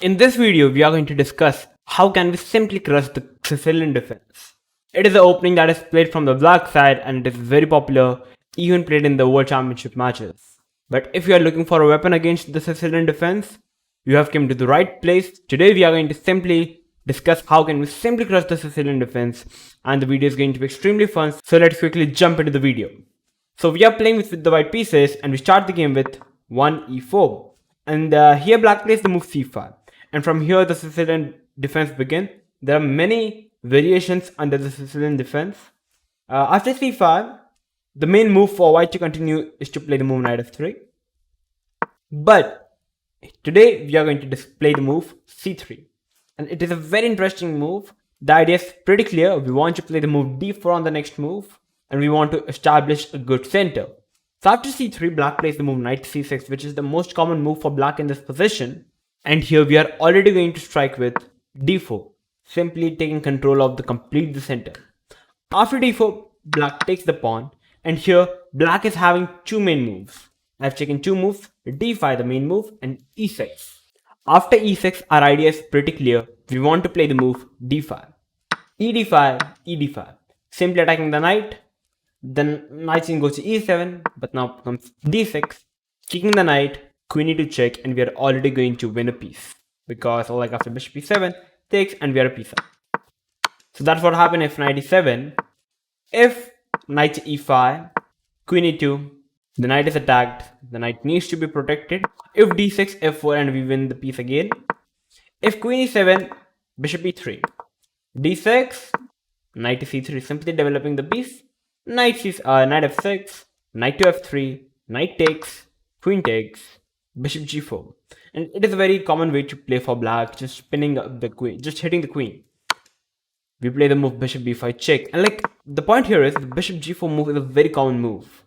In this video, we are going to discuss how can we simply crush the Sicilian defense. It is an opening that is played from the black side and it is very popular, even played in the World Championship matches. But if you are looking for a weapon against the Sicilian defense, you have come to the right place. Today we are going to simply discuss how can we simply crush the Sicilian defense, and the video is going to be extremely fun, so let's quickly jump into the video. So we are playing with the white pieces and we start the game with 1 e4, and here black plays the move c5, and from here the Sicilian defense begins. There are many variations under the Sicilian defense. After c5, the main move for white to continue is to play the move knight f3, but today we are going to display the move c3, and it is a very interesting move. The idea is pretty clear. We want to play the move d4 on the next move, and we want to establish a good center. So after c3, black plays the move knight c6, which is the most common move for black in this position. And here we are already going to strike with d4, simply taking control of the center. After d4, black takes the pawn, and here black is having two main moves. I've taken two moves, d5 the main move and e6. After e6, our idea is pretty clear. We want to play the move d5, e5, e5, simply attacking the knight. Then knight goes to e7, but now comes d6, kicking the knight, queen e2 check, and we are already going to win a piece, because like after bishop e7 takes and we are a piece up. So that's what happened if knight e7. If knight to e5, queen e2, the knight is attacked, the knight needs to be protected. If d6, f4, and we win the piece again. If queen e7, bishop e3, d6, knight to c3, simply developing the piece. Knight f6, knight to f3, knight takes, queen takes, bishop g4. And it is a very common way to play for black, just spinning up the queen, just hitting the queen. We play the move bishop b5 check, and like the point here is the bishop g4 move is a very common move.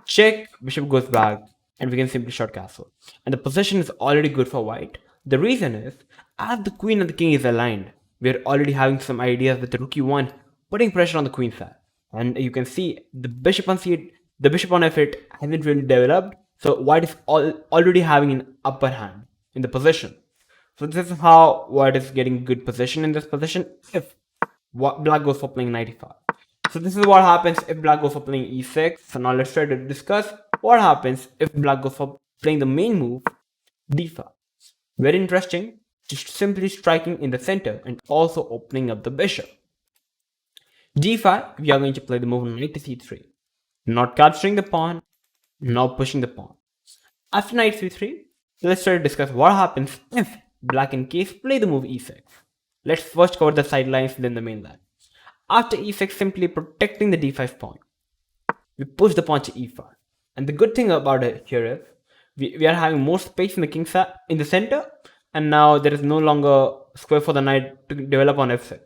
Check, bishop goes back, and we can simply short castle. And the position is already good for white. The reason is, as the queen and the king is aligned, we are already having some ideas with the rook e1, putting pressure on the queen side. And you can see the bishop on f8 hasn't really developed, so white is already having an upper hand in the position. So this is how white is getting good position in this position if black goes for playing knight e5. So this is what happens if black goes for playing e6. So now let's try to discuss what happens if black goes for playing the main move d5. Very interesting, just simply striking in the center and also opening up the bishop. d5, we are going to play the move knight to c3, not capturing the pawn, now pushing the pawn. After knight c3, let's try to discuss what happens if black in case play the move e6. Let's first cover the sidelines, then the main line. After e6, simply protecting the d5 pawn, we push the pawn to e5. And the good thing about it here is we are having more space in the king side in the center, and now there is no longer square for the knight to develop on f6.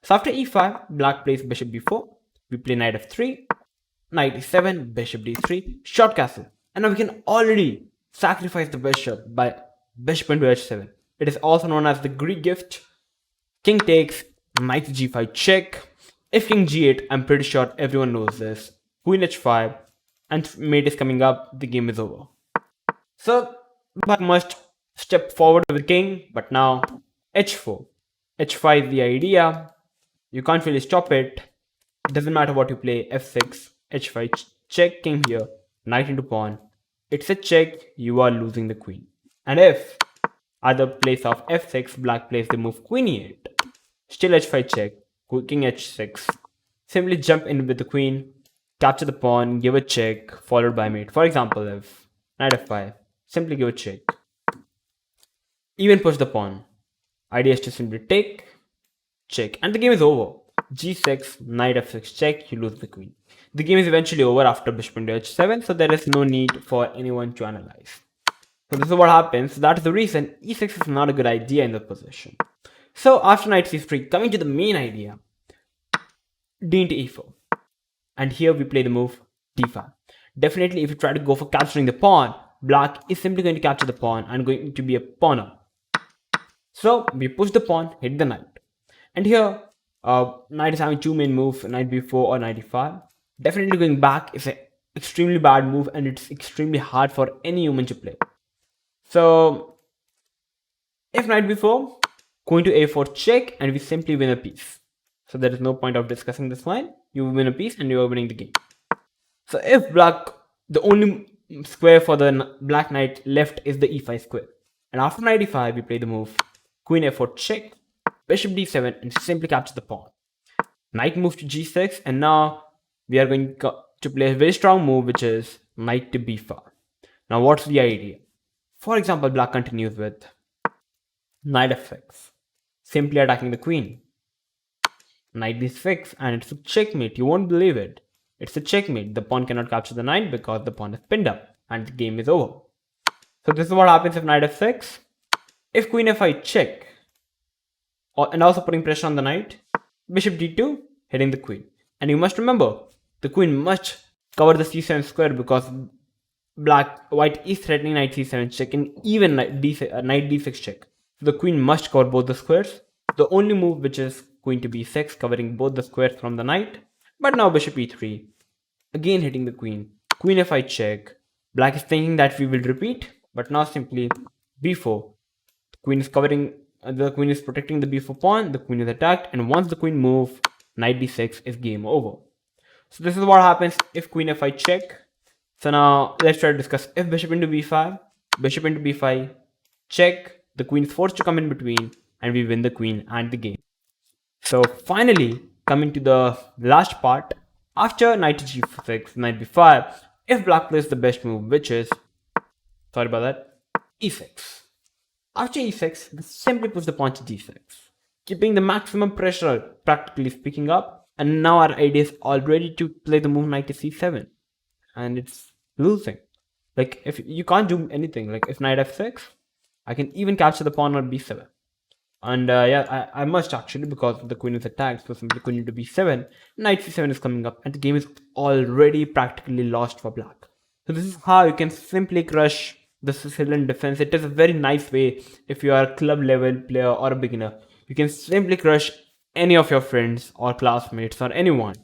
So after e5, black plays bishop b4, we play knight f3, knight e7, bishop d3, short castle. And now we can already sacrifice the bishop by bishop into h7. It is also known as the Greek gift. King takes, knight to g5 check. If king g8, I'm pretty sure everyone knows this. Queen h5, and mate is coming up, the game is over. So black must step forward with the king, but now h4. h5 is the idea. You can't really stop it. It doesn't matter what you play. f6, h5 check, king here, knight into pawn. It's a check, you are losing the queen. And if at the place of f6, black plays the move queen e8, still h5 check, king h6, simply jump in with the queen, capture the pawn, give a check, followed by mate. For example, if knight f5, simply give a check, even push the pawn. Idea is to simply take, check, and the game is over. g6, knight f6 check, you lose the queen. The game is eventually over after bishop into h7, so there is no need for anyone to analyze. So this is what happens. That is the reason e6 is not a good idea in the position. So after knight c3, coming to the main idea, d into e4. And here we play the move d5. Definitely if you try to go for capturing the pawn, black is simply going to capture the pawn and going to be a pawn up. So we push the pawn, hit the knight. And here, knight is having two main moves, knight b4 or knight e5. Definitely going back is an extremely bad move, and it's extremely hard for any human to play. So if if knight b4, queen to a4 check, and we simply win a piece. So there is no point of discussing this line. You win a piece and you are winning the game. So if black, the only square for the black knight left is the e5 square. And after knight e5, we play the move queen a4 check, bishop d7, and simply capture the pawn. Knight moves to g6, and now we are going to play a very strong move, which is knight to b5. Now what's the idea? For example, black continues with knight f6, simply attacking the queen. Knight d6, and it's a checkmate. You won't believe it. It's a checkmate. The pawn cannot capture the knight because the pawn is pinned up and the game is over. So this is what happens if knight f6. If queen f5 check, and also putting pressure on the knight, bishop d2, hitting the queen. And you must remember, the queen must cover the c7 square because white is threatening knight c7 check and even knight d6 check. So the queen must cover both the squares. The only move which is queen to b6, covering both the squares from the knight. But now bishop e3, again hitting the queen. Queen f5 check. Black is thinking that we will repeat, but now simply b4. The queen is covering, the queen is protecting the b4 pawn. The queen is attacked, and once the queen moves, knight d6 is game over. So this is what happens if queen f5 check. So now let's try to discuss if bishop into b5, bishop into b5, check. The queen is forced to come in between, and we win the queen and the game. So finally, coming to the last part, after knight to g6, knight b5, if black plays the best move, which is, sorry about that, e6. After e6, we simply push the pawn to g6, keeping the maximum pressure, practically speaking, up. And now our idea is already to play the move knight to c7, and it's losing. Like, if you can't do anything, like if knight f6, I can even capture the pawn on b7. And yeah, I must actually, because the queen is attacked, so simply queen into b7, knight c7 is coming up, and the game is already practically lost for black. So this is how you can simply crush the Sicilian defense. It is a very nice way if you are a club level player or a beginner. You can simply crush any of your friends or classmates or anyone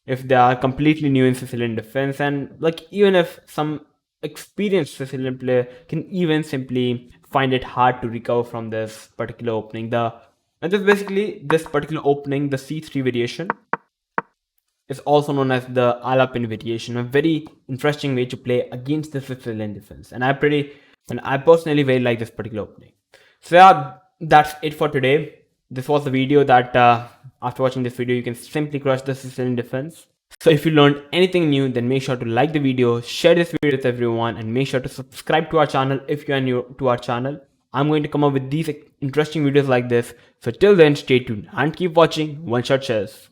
if they are completely new in Sicilian defense, and like even if some experienced Sicilian player can even simply find it hard to recover from this particular opening. And this basically, this particular opening, the c3 variation, is also known as the Alapin Variation, a very interesting way to play against the Sicilian defense. And I personally very like this particular opening. So yeah, that's it for today. This was the video that after watching this video, you can simply crush the Sicilian defense. So if you learned anything new, then make sure to like the video, share this video with everyone, and make sure to subscribe to our channel if you are new to our channel. I'm going to come up with these interesting videos like this. So till then, stay tuned and keep watching Oneshot Chess.